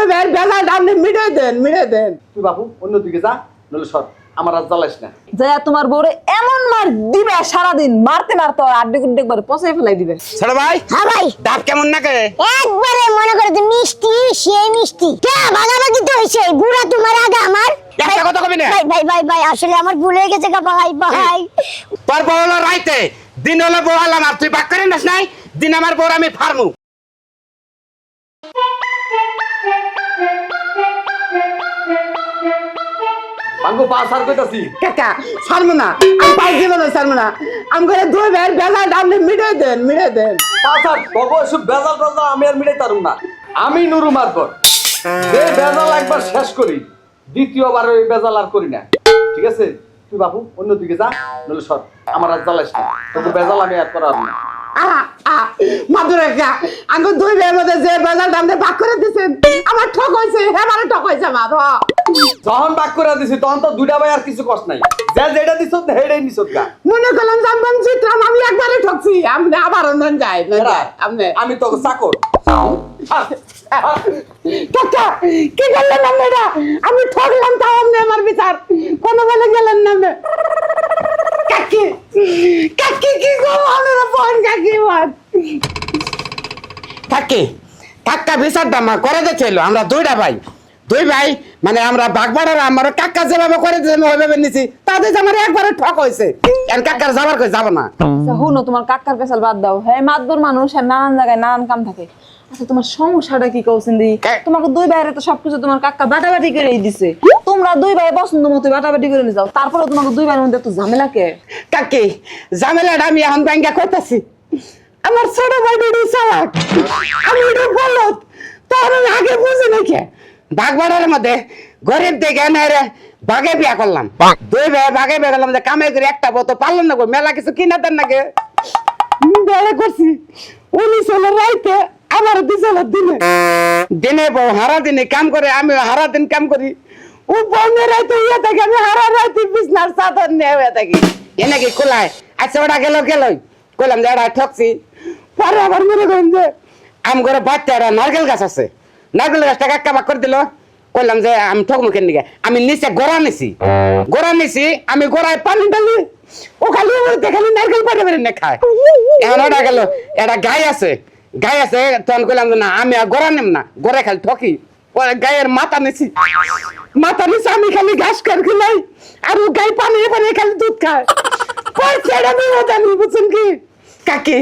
দুই ভাইয়ের বেজাল আপনি মিটাই দেন তুই বাবু অন্যদিকে যা, নলে সর, আমার আর জ্বালাইস না। যা তোমার বউরে এমন মার দিবে সারাদিন মারতে মারতে আড্ডি গুড্ডি একবার পচাই ফেলাই দিবে। ছোট ভাই, হ্যাঁ ভাই, দাঁত কেমন না করে? একবারে মনে করে যে মিষ্টি, সেই মিষ্টি। কে ভাগাভাগি তো হইছে, বুড়া তোমার আগে আমার। একটা কথা কবি না? ভাই ভাই ভাই ভাই, আসলে আমার ভুল হয়ে গেছে গা ভাই ভাই। তোর বউ হলো রাইতে, দিন হলো বউ আলাম, আর তুই বাক করে নাস নাই? দিন আমার বউর আমি ফার্মু। বাঙ্গু পা সার কইতাছি। কাকা ছাড়বো না, আমি পাই জীবনে ছাড়বো না। আমি করে দুই ভাইয়ের বেজাল আপনি মিটাই দেন পা সার, বাবু এসব বেজাল টেজাল আমি আর মিটাই পারুম না। আমি নুরু মারবো। যে বেজাল একবার শেষ করি, দ্বিতীয়বার ওই বেজাল আর করি না। ঠিক আছে? তুই বাবু অন্যদিকে যা, নলে সর, আমার আর জ্বালাইস না। তোকে বেজাল আমি আর করার না। মাদুরেখা আমি দুই ভাইয়ের মধ্যে যে বেজাল আপনি ভাগ করে দিচ্ছেন, আমার ঠক হয়েছে, আমার ঠক হয়েছে মা। যখন বাক করে দিছি তখন তো দুইটা ভাই আর কিছু কষ্ট নাই। যে যেটা দিছ হেডাই নিছ গা। মনে করলাম জানবান চিত্রাম আমি একবারে ঠকছি, আপনি আবার অন্যান্য যায় আপনি। আমি তো চাকর। কাকা কি করলেন আপনারা? আমি ঠকলাম, তাও আপনি আমার বিচার কোনো বলে গেলেন না। কাকি কাকি কি গো আপনারা বোন কাকি কাকি কাকা বিচারটা আমার করে দিয়েছিল। আমরা দুই ভাই মানে আমরা বাগবাড়ার আমার কাকা যেভাবে করে দিয়েছে ওইভাবে নিছি, তাদের আমার একবারে ঠক হয়েছে। কারণ কাকার যাবার কই যাব না। হুনো তোমার কাকার পেছাল বাদ দাও। হ্যাঁ মাতবর মানুষ, হ্যাঁ নানান জায়গায় নানান কাম থাকে। আচ্ছা তোমার সমস্যাটা কি কৌছেন দি? তোমাকে দুই ভাইয়ের তো সবকিছু তোমার কাকা বাটাবাটি করে দিছে, তোমরা দুই ভাই পছন্দ মতো বাটাবাটি করে নিয়ে যাও, তারপরে তোমাকে দুই ভাইয়ের মধ্যে তো ঝামেলা কে? কাকি ঝামেলাটা আমি এখন ব্যাংকে করতেছি। আমার ছোট ভাই দুটো চালাক, আমি এটা বলো তার আগে বুঝে নাকি বাগবাড়ার মধ্যে গরিব দেখে না রে বাগে বিয়া করলাম। দুই ভাই বাগে বিয়া করলাম, যে কামাই করে একটা বউ তো পারলাম না গো, মেলা কিছু কিনা দেন নাকি বেড়ে করছি। উনি চলে রাইতে আমার দিছিল দিনে বউ হারা দিনে কাম করে, আমি হারা দিন কাম করি। ও বন্ধে রাইতে ইয়ে থাকে, আমি হারা রাইতে বিছনার চাদর নিয়ে হয়ে থাকি। এ নাকি খোলায়। আচ্ছা ওটা গেল কইলাম যে এটা ঠকছি। পরে আবার মনে করেন যে আম করে বাচ্চারা নারকেল গাছ আছে, নারকেল গাছটা কাকা বাক করে দিল। কইলাম যে আমি ঠকমু কেন দিকে, আমি নিচে গোড়া নিছি, আমি গোড়ায় পানি ঢালি, ও খালি খালি নারকেল পানি বেরিয়ে না খায়। এখন ওটা গেল, এটা গাই আছে তখন কইলাম যে না আমি আর গোড়া নেম না, গোড়ায় খালি ঠকি। পরে গায়ের মাথা নিছি, আমি খালি ঘাস কার খেলাই, আর ও গাই পানি খালি দুধ খায়। পয়সাটা নিয়ে জানি বুঝছেন কি কাকি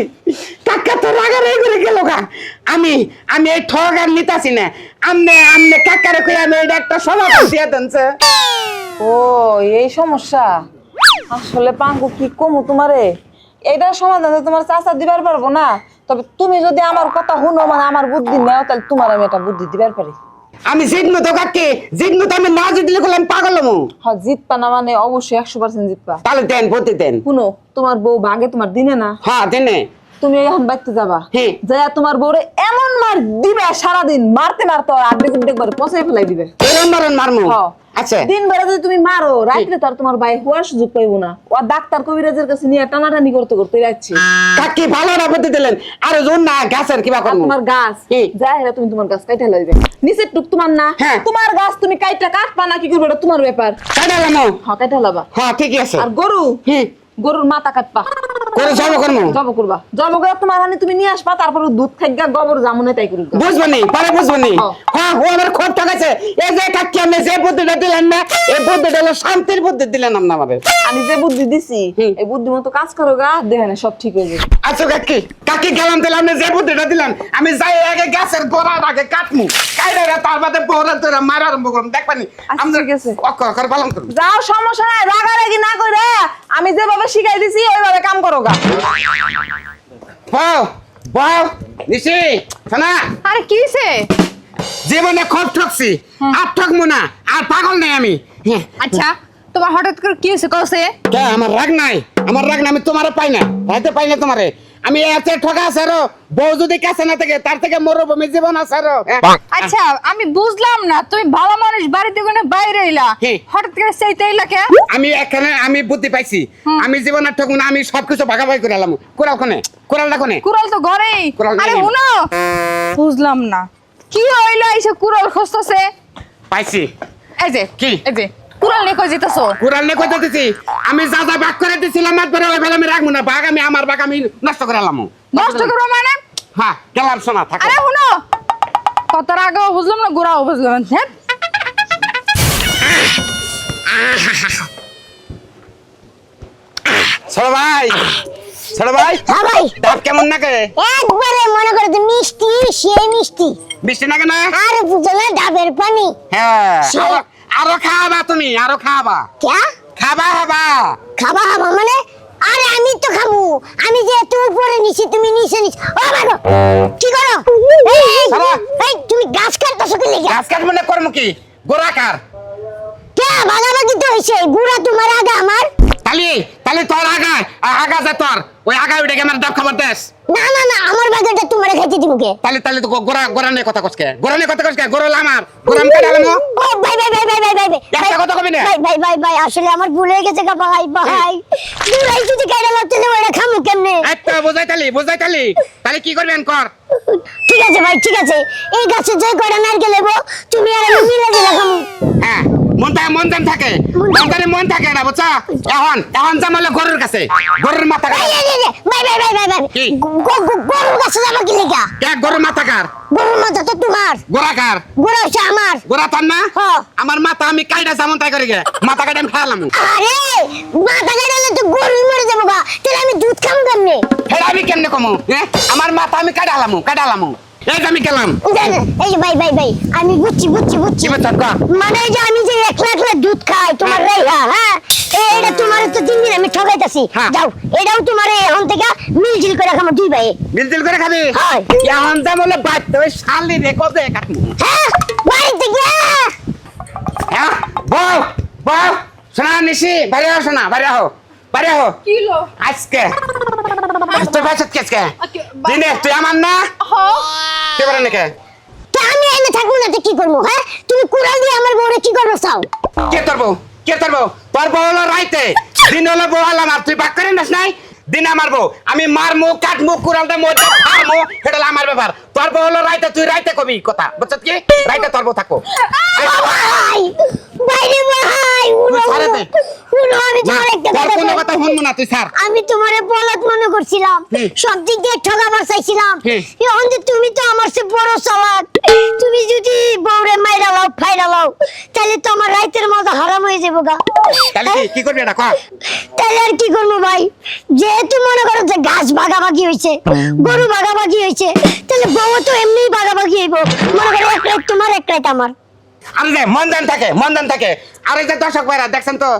কাকা তো রাগারাগি করে গেল গা। আমি এই ঠগ আর নিতাছি না। আমনে কাকারে কই আমি এটা একটা সমাধান দিয়ে দেনছে। ও এই সমস্যা। আসলে পাঙ্কু কি কমু তোমারে, এটার সমাধান তো তোমার চাচা দিবার পারবো না। তবে তুমি যদি আমার কথা শুনো, মানে আমার বুদ্ধি নেও, তাহলে তোমার আমি একটা বুদ্ধি দিবার পারি। আমি জিতমু তো কাকি, জিতমু তো আমি না জিতলে কইলাম পাগল হমু। হ্যাঁ জিতপা না, মানে অবশ্যই 100% জিতপা। তাহলে দেন প্রতি দেন। শুনো, তোমার বউ ভাগে তোমার দিনে না। হ্যাঁ দিনে। তুমি এখন বাইতে যাবা, হ্যাঁ যাইয়া তোমার বউরে এমন মার দিবে সারাদিন মারতে মারতে আড্ডি গুড্ডি একবার পচাই ফেলাই দিবে। এরম মারমু। আচ্ছা দিন বেলা যদি তুমি মারো, রাত্রে তো আর তোমার ভাই হওয়ার সুযোগ পাইবো না। ও ডাক্তার কবিরাজের কাছে নিয়ে টানাটানি করতে যাচ্ছি। কাকি ভালো বুদ্ধি দিলেন। আর জোন না গাছের কিবা করমু। তোমার গাছ যাই তুমি তোমার গাছ কাইটা লইবে, নিচের টুক তোমার না, তোমার গাছ তুমি কাইটা কাটবা না কি করবে এটা তোমার ব্যাপার। কাটা লানো। হ্যাঁ কাইটা লাবা। হ্যাঁ ঠিকই আছে। আর গরুর মাথা কাটবা, করে জব করমু। জব করবা, জব করে তোমার হানি তুমি নিয়ে আসবা, তারপর দুধ খাইগা গোবর জামুনে তাই করবা। বুঝবনি পরে বুঝবনি। হ্যাঁ ও আমার খুব ঠকাছে। এই যে কাকি আমি যে বুদ্ধিটা দিলেন না, এই বুদ্ধিটা হলো শান্তির বুদ্ধি দিলেন আপনি আমাদের। আমি যে বুদ্ধি দিছি এই বুদ্ধি মতো কাজ করো গা, দেখেন সব ঠিক হয়ে যাবে। আচ্ছা কাকি গেলাম দিলাম যে বুদ্ধিটা দিলেন, আমি যাই আগে গাছের গোড়ার আগে কাটমু, কাইরা তার বাদে বড় তোরা মারা আরম্ভ করুম, দেখবানি আমরা গেছে অক্ষর পালন করব। যাও সমস্যা নাই, রাগারাগি না করে আমি যেভাবে শিখাই দিছি ওইভাবে কাম করো গা। বাও নিশি শোনা। আরে কি হইছে? জীবনে খুব ঠকছি, আর ঠকমু না, আর পাগল নাই আমি। আচ্ছা তোমার হঠাৎ করে কি হইছে কইছে? কে আমার রাগ নাই, আমি তোমারে পাই না, পাইতে পাই না তোমারে। আমি এতে ঠকা আছে রো, বউ যদি কাছে না থাকে তার থেকে মরুভূমি জীবন আছে রো। আচ্ছা আমি বুঝলাম না, তুমি ভালো মানুষ বাড়িতে কোনে বাইরে এলা, হঠাৎ করে সেইতে এলা কে? আমি এখানে আমি বুদ্ধি পাইছি, আমি জীবনে ঠকমু না, আমি সবকিছু ভাগাভাগি করে এলাম। কোরালটা কোনে? কুড়াল তো ঘরেই। আরে শুনো, বুঝলাম না কি হইলো এইসব কুড়াল খসতেছে? পাইছি এই যে কি? এই যে কুড়াল নিয়ে কই যেতেছো? কুড়াল নিয়ে কই দিতেছি আমি যা যা ভাগ করে দিছিলাম মাত বের হলে আমি রাখবো না ভাগ আমি আমার ভাগ আমি নষ্ট করে এলাম নষ্ট করবো মানে? হ্যাঁ গেলাম শোনা থাকো আরে শুনো, কথার আগেও বুঝলাম না, গোড়াও বুঝলাম না। হ্যাঁ? ছোট ভাই ছোট ভাই হ্যাঁ ভাই, ডাব কেমন নাকে একবারে মনে করো যে মিষ্টি সেই মিষ্টি। বৃষ্টি নাকে না আর বুঝো না ডাবের পানি। হ্যাঁ সে- আরো খাওয়াবা তুমি আরো খাওয়াবা ক্যা? খাবা হবা খাবা খাবা মানে? আরে আমি তো খাবো, আমি যে এত উপরে নিছি তুমি নিচে নিছ। ও মাগো, কি করো? এই, এই, সারা। এই, তুমি গাছ কাটতেছো কি লেগে? গাছ কাট মনে করবো কি গোড়াকার কে ভাগাভাগি তো হইছে, গুড়া তোমার আগে আমার। তালি তালি তোর আগা আগা যা তোর ওই আগা উঠে আমার ডাব খাবার দেশ না না না, আমার বাগেটা তোমার খাইতে দিব কে? তালি তালি তো গোড়া গোড়া নিয়ে কথা কসকে গোড়া নিয়ে কথা কসকে গোড়া আমার গোড়া আমি কাটালাম ও ভাই ভাই ভাই ভাই ভাই ভাই ভাই, একটা কথা কবি না। ভাই ভাই ভাই ভাই, আসলে আমার ভুল হয়ে গেছে গা ভাই ভাই। গুড়াই যদি কাইরা লাগতে দেবো, এটা খামু কেমনে? একটা বোঝাই তালি তালি কি করবেন কর ঠিক আছে ভাই, ঠিক আছে, এই গাছে যে কয়টা নারকেল লেবো তুমি আর আমি মিলে দিলে খামু। হ্যাঁ মন থাকে মন থাকে না বুঝছা এখন জামালে গরুর কাছে গরুর মাথা কার এই, এই, এই, এই, ভাই ভাই ভাই ভাই ভাই, কি? গরুর গাছে যাবো কি লেগা? কে গরুর মাথা কার গরুর মাথা তো তোমার, গোড়া কার গরু হচ্ছে আমার। গোড়া তোর না হ্যাঁ। আমার মাথা আমি কাইটা যেমন তাই করি গে মাথা কাইটা আমি খাওয়ালাম আরে মাথা কাটালে তো গরুই মরে যাবো গা, তাহলে আমি দুধ খাম কেমনে? হেরা আমি কেমনে কমু হ্যাঁ আমার মাথা আমি কাটালাম এই যে আমি গেলাম এই যে ভাই ভাই ভাই, আমি বুঝছি কি বলছ কর মানে এই যে আমি যে একলা একলা দুধ খাই তোমার রেহা, হ্যাঁ এটা তোমার তো 3 দিন আমি ঠকাইতাছি। হ্যাঁ। যাও, এটাও তোমার এখন থেকে মিলজিল করে খামো দুই ভাই। বিলজিল করে খাবি হয়। এখন জামালে বাইতে ওই শালি রে কবে কাটমু হ্যাঁ, বাড়িতে গিয়া হ্যাঁ বউ শোনা নিশি বাইরে আহ শোনা বাইরে আহ কি হলো? আজকে তুই বাসত কেসকে দিনে তুই আমার না তুই পারে নাকি তা আমি এনে থাকবো না তো কি করবো? হ্যাঁ, তুমি কুড়াল দিয়ে আমার বউরে কি করবো চাও? কে তোর বউ হলো রাইতে দিন হলো বউ হলাম আর তুই বাক করে নাস নাই দিন আমার বউ আমি মারমু কাটমু কুড়ালটা মধ্যে ফারমু সেটা হলো আমার ব্যাপার তোর বউ হলো রাইতে তুই রাইতে কবি কথা বুঝছত কি রাইতে তোর বউ থাকো ভাই বাইরে ভাই, তুই ছাড়ে দে। আমি না, তোমার একটা তোর কথা কোনো বলি। কথা শুনবো না তুই ছাড় আমি তোমারে বলদ মনে করছিলাম, সব দিক দিয়ে ঠকাবার চাইছিলাম। হুম। এখন যে তুমি তো আমার সে বড় চালাক, তুমি যদি বউরে মাইরা লাও ফাইরা লাও, তাহলে তো আমার রাইতের মজা হারাম হয়ে যাবো গা। তাহলে কি করবি এটা কর তাহলে আর কি করবো ভাই? যেহেতু মনে করো যে গাছ ভাগাভাগি হয়েছে, গরু ভাগাভাগি হয়েছে, তাহলে বউ তো এমনি ভাগাভাগি হইব। মনে করো এক রাত তোমার এক রাত আমার। আরে রে মন দান থাকে আর এই যে দর্শক ভাইরা দেখছেন তো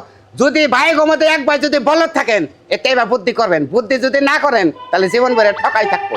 যদি ভাই গোমতে এক ভাই যদি বলদ থাকেন এতে এবার বুদ্ধি করবেন বুদ্ধি যদি না করেন তাহলে জীবন ভরে ঠকাই থাকবো